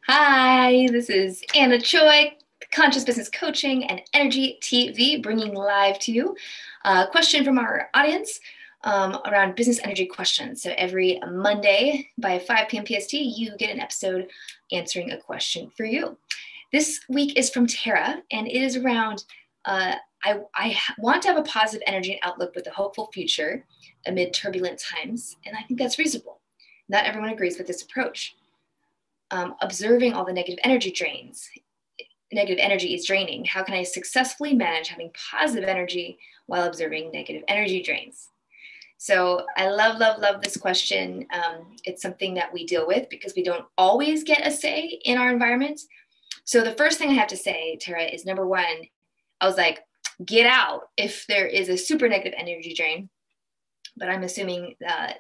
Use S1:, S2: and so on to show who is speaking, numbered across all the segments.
S1: Hi, this is Anna Choi, Conscious Business Coaching and Energy TV, bringing live to you a question from our audience around business energy questions. So every Monday by 5 p.m. PST, you get an episode answering a question for you. This week is from Tara, and it is around I want to have a positive energy and outlook with a hopeful future amid turbulent times, and I think that's reasonable. Not everyone agrees with this approach. Observing all the negative energy drains. Negative energy is draining. How can I successfully manage having positive energy while observing negative energy drains? So I love this question. It's something that we deal with because we don't always get a say in our environment. So the first thing I have to say, Tara, is number one, I was like, get out if there is a super negative energy drain. But I'm assuming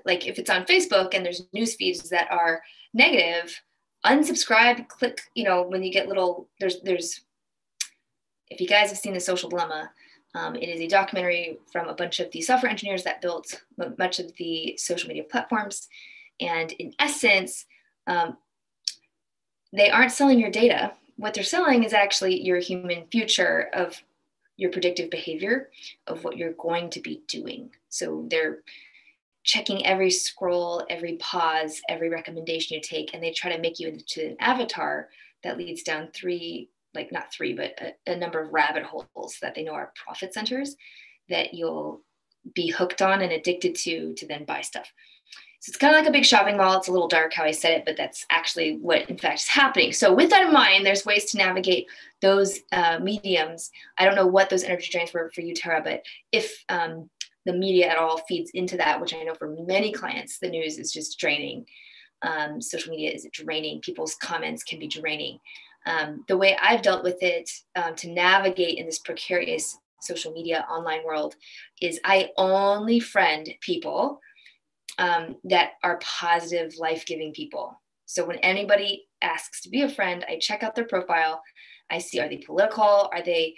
S1: like if it's on Facebook and there's news feeds that are negative, unsubscribe, click, when you get little, there's, if you guys have seen The Social Dilemma, it is a documentary from a bunch of the software engineers that built much of the social media platforms. And in essence, they aren't selling your data. What they're selling is actually your human future of your predictive behavior of what you're going to be doing. So they're checking every scroll, every pause, every recommendation you take, and they try to make you into an avatar that leads down a number of rabbit holes that they know are profit centers that you'll be hooked on and addicted to then buy stuff. So it's kind of like a big shopping mall. It's a little dark how I said it, but that's actually what in fact is happening. So with that in mind, there's ways to navigate those mediums. I don't know what those energy drains were for you, Tara, but if the media at all feeds into that, which I know for many clients, the news is just draining. Social media is draining. People's comments can be draining. The way I've dealt with it to navigate in this precarious social media online world is I only friend people that are positive, life-giving people. So when anybody asks to be a friend, I check out their profile. I see, are they political? Are they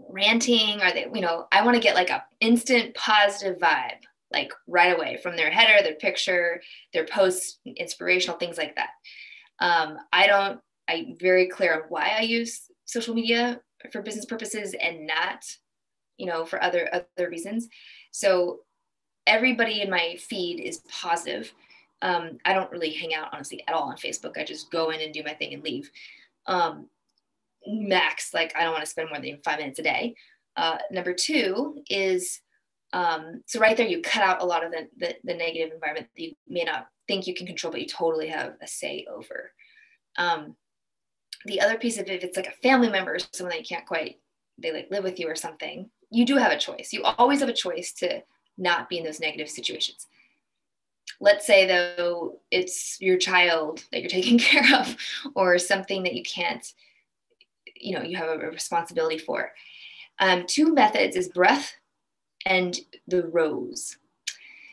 S1: ranting? Are they, I want to get like a instant positive vibe, like right away from their header, their picture, their posts, inspirational, things like that. I'm very clear on why I use social media for business purposes and not, for other reasons. So everybody in my feed is positive. I don't really hang out honestly at all on Facebook. I just go in and do my thing and leave. Max, like I don't want to spend more than 5 minutes a day. Number two is, so right there, you cut out a lot of the negative environment that you may not think you can control, but you totally have a say over. The other piece of it, if it's like a family member, someone that you can't quite, they like live with you or something, you do have a choice. You always have a choice to not be in those negative situations. Let's say though, it's your child that you're taking care of or something that you can't, you have a responsibility for. Two methods is breath and the rose.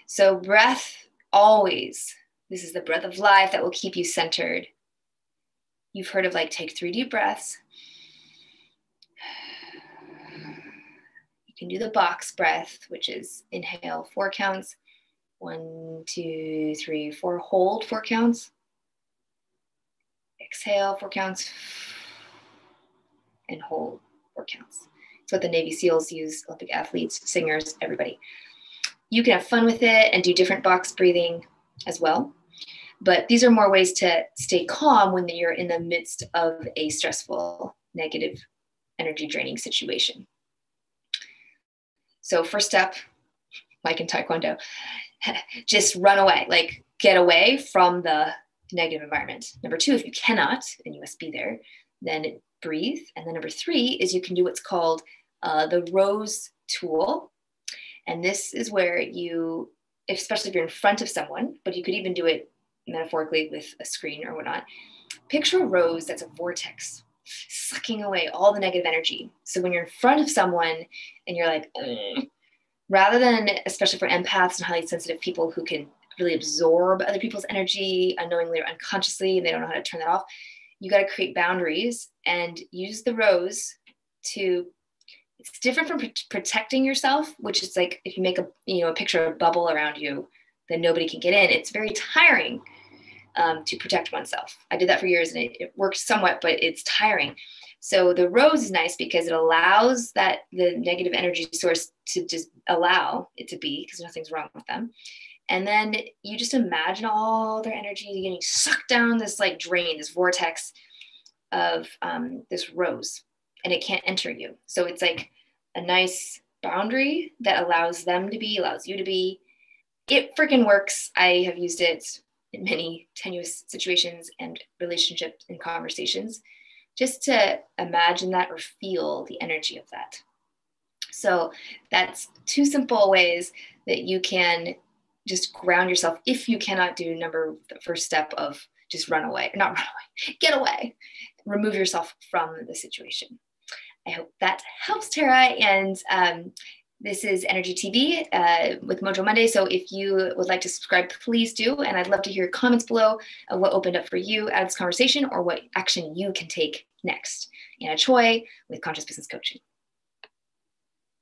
S1: So breath always, this is the breath of life that will keep you centered. You've heard of like take 3 deep breaths. You can do the box breath, which is inhale 4 counts. 1, 2, 3, 4, hold 4 counts. Exhale 4 counts. And hold 4 counts. It's what the Navy SEALs use, Olympic athletes, singers, everybody. You can have fun with it and do different box breathing as well. But these are more ways to stay calm when you're in the midst of a stressful, negative, energy draining situation. So first step, like in Taekwondo, just run away, like get away from the negative environment. Number 2, if you cannot, and you must be there, then breathe. And then number 3 is you can do what's called the rose tool. And this is where you, especially if you're in front of someone, but you could even do it metaphorically with a screen or whatnot, picture a rose that's a vortex, sucking away all the negative energy. So when you're in front of someone and you're like, rather than, especially for empaths and highly sensitive people who can really absorb other people's energy unknowingly or unconsciously, and they don't know how to turn that off, you got to create boundaries and use the rose to, it's different from protecting yourself, which is like if you make a picture of a bubble around you, then nobody can get in. It's very tiring to protect oneself. I did that for years and it worked somewhat, but it's tiring. So the rose is nice because it allows that the negative energy source to just allow it to be, because nothing's wrong with them. And then you just imagine all their energy getting sucked down this like drain, this vortex of this rose, and it can't enter you. So it's like a nice boundary that allows them to be, allows you to be. It freaking works. I have used it in many tenuous situations and relationships and conversations, just to imagine that or feel the energy of that. So that's two simple ways that you can just ground yourself if you cannot do the first step of just run away, not run away, get away, remove yourself from the situation. I hope that helps, Tara. And this is Energy TV with Mojo Monday. So if you would like to subscribe, please do. And I'd love to hear comments below of what opened up for you out of this conversation or what action you can take next. Anna Choi with Conscious Business Coaching.